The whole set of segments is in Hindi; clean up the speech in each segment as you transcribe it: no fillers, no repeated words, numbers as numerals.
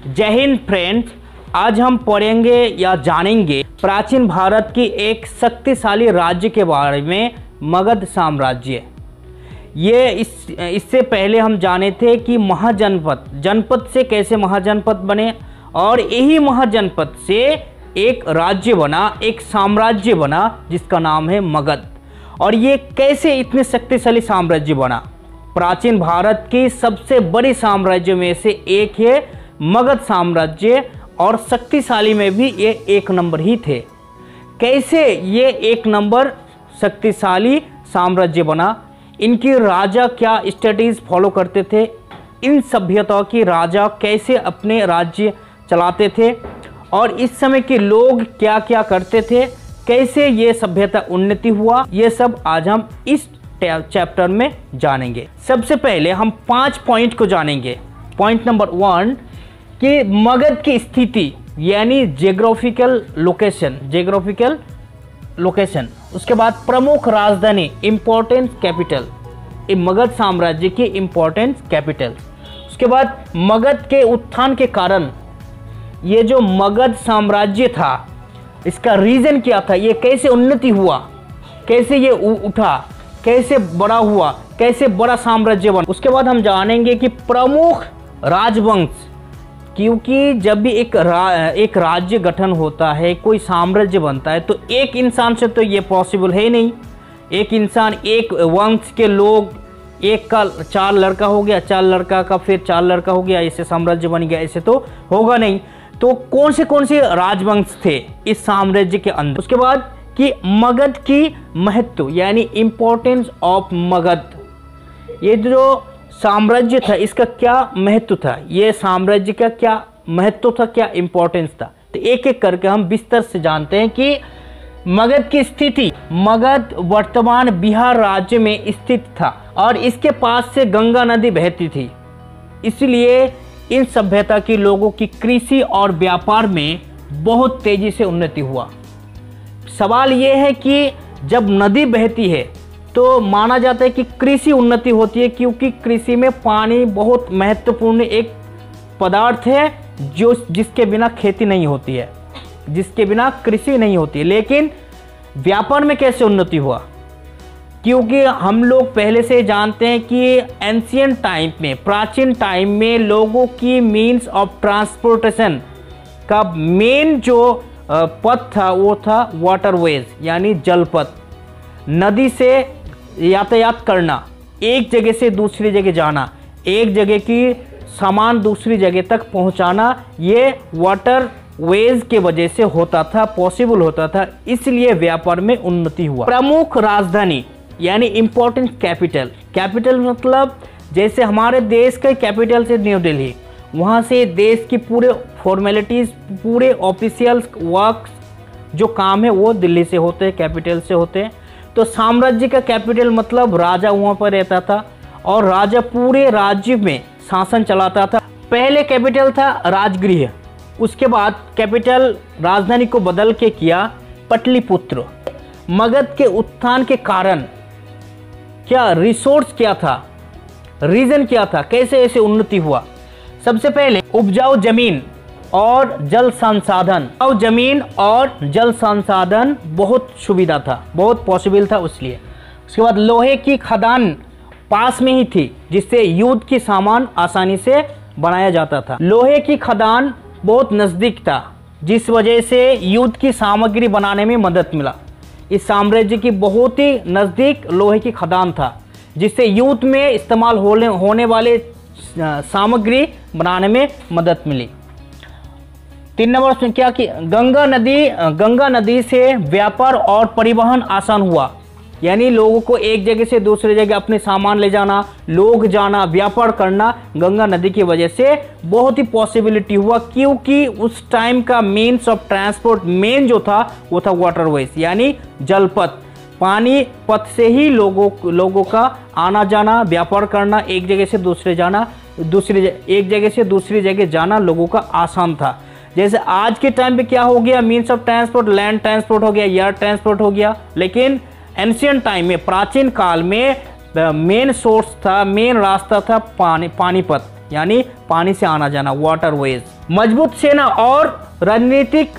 जय हिंद फ्रेंड्स, आज हम पढ़ेंगे या जानेंगे प्राचीन भारत की एक शक्तिशाली राज्य के बारे में, मगध साम्राज्य। ये इससे पहले हम जाने थे कि जनपद से कैसे महाजनपद बने और यही महाजनपद से एक राज्य बना, एक साम्राज्य बना जिसका नाम है मगध। और ये कैसे इतने शक्तिशाली साम्राज्य बना। प्राचीन भारत की सबसे बड़ी साम्राज्य में से एक है मगध साम्राज्य और शक्तिशाली में भी ये एक नंबर ही थे। कैसे ये एक नंबर शक्तिशाली साम्राज्य बना, इनकी राजा क्या स्ट्रेटजीज फॉलो करते थे, इन सभ्यताओं की राजा कैसे अपने राज्य चलाते थे और इस समय के लोग क्या क्या करते थे, कैसे ये सभ्यता उन्नति हुआ, ये सब आज हम इस चैप्टर में जानेंगे। सबसे पहले हम 5 पॉइंट को जानेंगे। पॉइंट नंबर 1 कि मगध की स्थिति यानी जियोग्राफिकल लोकेशन, उसके बाद प्रमुख राजधानी इंपॉर्टेंट कैपिटल, मगध साम्राज्य की इंपॉर्टेंट कैपिटल, उसके बाद मगध के उत्थान के कारण ये जो मगध साम्राज्य था इसका रीजन क्या था, ये कैसे उन्नति हुआ, कैसे ये उठा, कैसे बड़ा हुआ, कैसे बड़ा साम्राज्य बना। उसके बाद हम जानेंगे कि प्रमुख राजवंश, क्योंकि जब भी एक राज्य गठन होता है, कोई साम्राज्य बनता है, तो एक इंसान से तो ये पॉसिबल है नहीं। एक इंसान, एक वंश के लोग, एक का 4 लड़का हो गया, 4 लड़का का फिर 4 लड़का हो गया, ऐसे साम्राज्य बन गया, ऐसे तो होगा नहीं। तो कौन से राजवंश थे इस साम्राज्य के अंदर। उसके बाद कि मगध की महत्व यानी इंपॉर्टेंस ऑफ मगध, ये जो साम्राज्य था इसका क्या महत्व था, ये साम्राज्य का क्या महत्व था, क्या इंपॉर्टेंस था। तो एक एक करके हम विस्तार से जानते हैं कि मगध की स्थिति। मगध वर्तमान बिहार राज्य में स्थित था और इसके पास से गंगा नदी बहती थी, इसलिए इन सभ्यता के लोगों की कृषि और व्यापार में बहुत तेजी से उन्नति हुआ। सवाल ये है कि जब नदी बहती है तो माना जाता है कि कृषि उन्नति होती है, क्योंकि कृषि में पानी बहुत महत्वपूर्ण एक पदार्थ है जिसके बिना खेती नहीं होती है, जिसके बिना कृषि नहीं होती है। लेकिन व्यापार में कैसे उन्नति हुआ, क्योंकि हम लोग पहले से जानते हैं कि एंशिएंट टाइम में, प्राचीन टाइम में लोगों की मीन्स ऑफ ट्रांसपोर्टेशन का मेन जो पथ था वो था वाटरवेज यानी जलपथ। नदी से यातायात करना, एक जगह से दूसरी जगह जाना, एक जगह की सामान दूसरी जगह तक पहुंचाना, ये वाटरवेज के वजह से होता था, पॉसिबल होता था, इसलिए व्यापार में उन्नति हुआ। प्रमुख राजधानी यानी इंपॉर्टेंट कैपिटल मतलब जैसे हमारे देश का कैपिटल से न्यू दिल्ली, वहाँ से देश की पूरे फॉर्मेलिटीज़, पूरे ऑफिशियल वर्क जो काम है वो दिल्ली से होते हैं, कैपिटल से होते हैं। तो साम्राज्य का कैपिटल मतलब राजा वहाँ पर रहता था और राजा पूरे राज्य में शासन चलाता था। पहले कैपिटल था राजगृह, उसके बाद कैपिटल राजधानी को बदल के किया पटलिपुत्र। मगध के उत्थान के कारण क्या रिसोर्स क्या था, रीजन क्या था, कैसे ऐसे उन्नति हुआ। सबसे पहले उपजाऊ जमीन और जल संसाधन बहुत सुविधा था, बहुत पॉसिबल था उसलिए। उसके बाद लोहे की खदान पास में ही थी, जिससे युद्ध की सामान आसानी से बनाया जाता था। लोहे की खदान बहुत नज़दीक था, जिस वजह से युद्ध की सामग्री बनाने में मदद मिला। इस साम्राज्य की बहुत ही नज़दीक लोहे की खदान था, जिससे युद्ध में इस्तेमाल होने वाले सामग्री बनाने में मदद मिली। 3 नंबर उसमें क्या कि गंगा नदी से व्यापार और परिवहन आसान हुआ, यानी लोगों को एक जगह से दूसरी जगह अपने सामान ले जाना, लोग जाना, व्यापार करना गंगा नदी की वजह से बहुत ही पॉसिबिलिटी हुआ, क्योंकि उस टाइम का मीन्स ऑफ ट्रांसपोर्ट मेन जो था वो था वाटरवेज यानी जलपथ। पानी पथ से ही लोगों का आना जाना, व्यापार करना, एक जगह से दूसरे जाना, एक जगह से दूसरी जगह जाना लोगों का आसान था। जैसे आज के टाइम पे क्या हो गया, means of transport land transport हो गया, एयर ट्रांसपोर्ट हो गया। लेकिन एंशिएंट टाइम में, प्राचीन काल में मेन सोर्स था, मेन रास्ता था पानीपत, यानी पानी से आना जाना, वाटरवेज। मजबूत सेना और राजनीतिक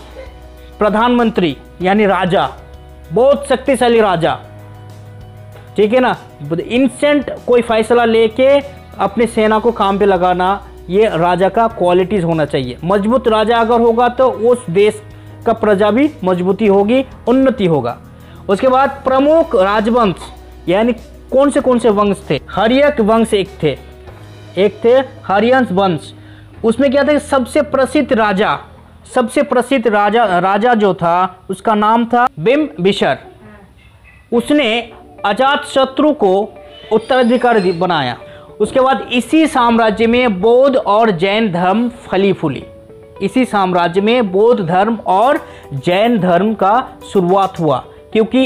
प्रधानमंत्री यानी राजा, बहुत शक्तिशाली राजा, ठीक है ना। इंस्टेंट कोई फैसला लेके अपने सेना को काम पे लगाना, ये राजा का क्वालिटीज होना चाहिए। मजबूत राजा अगर होगा तो उस देश का प्रजा भी मजबूती होगी, उन्नति होगा। उसके बाद प्रमुख राजवंश यानी कौन से वंश थे? हर्यक वंश एक थे हर्यंश वंश। उसमें क्या था, सबसे प्रसिद्ध राजा जो था उसका नाम था बिम्बिसार। उसने अजातशत्रु को उत्तराधिकारी बनाया। उसके बाद इसी साम्राज्य में बौद्ध और जैन धर्म फली फूली। इसी साम्राज्य में बौद्ध धर्म और जैन धर्म का शुरुआत हुआ, क्योंकि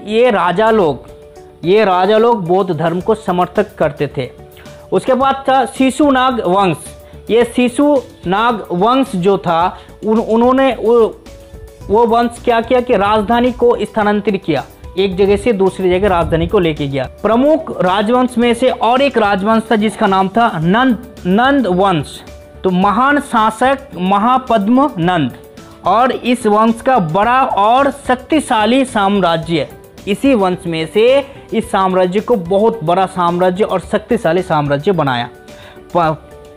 ये राजा लोग बौद्ध धर्म को समर्थक करते थे। उसके बाद था शिशुनाग वंश। ये शिशुनाग वंश जो था उन्होंने वो वंश क्या किया कि राजधानी को स्थानांतरित किया, एक जगह से दूसरी जगह राजधानी को लेके गया। प्रमुख राजवंश में से और एक राजवंश था जिसका नाम था नंद वंश। तो महान शासक महापद्म नंद, और इस वंश का बड़ा और शक्तिशाली साम्राज्य, इसी वंश में से इस साम्राज्य को बहुत बड़ा साम्राज्य और शक्तिशाली साम्राज्य बनाया।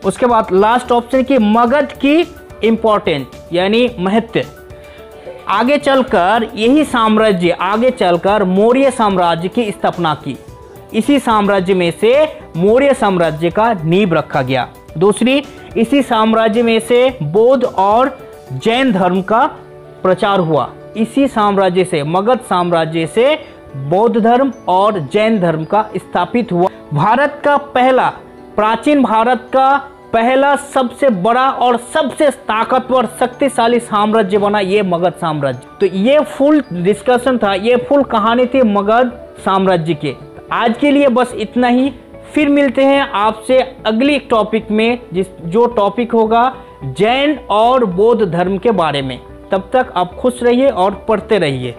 उसके बाद लास्ट ऑप्शन की मगध की इम्पोर्टेंस यानी महत्व। आगे चलकर मौर्य साम्राज्य की स्थापना की। इसी साम्राज्य में से मौर्य साम्राज्य का नींव रखा गया। दूसरी, इसी साम्राज्य में से बौद्ध और जैन धर्म का प्रचार हुआ। इसी साम्राज्य से, मगध साम्राज्य से बौद्ध धर्म और जैन धर्म का स्थापित हुआ। प्राचीन भारत का पहला सबसे बड़ा और सबसे ताकतवर शक्तिशाली साम्राज्य बना ये मगध साम्राज्य। तो ये फुल डिस्कशन था, ये फुल कहानी थी मगध साम्राज्य के। आज के लिए बस इतना ही। फिर मिलते हैं आपसे अगली टॉपिक में, जो टॉपिक होगा जैन और बौद्ध धर्म के बारे में। तब तक आप खुश रहिए और पढ़ते रहिए।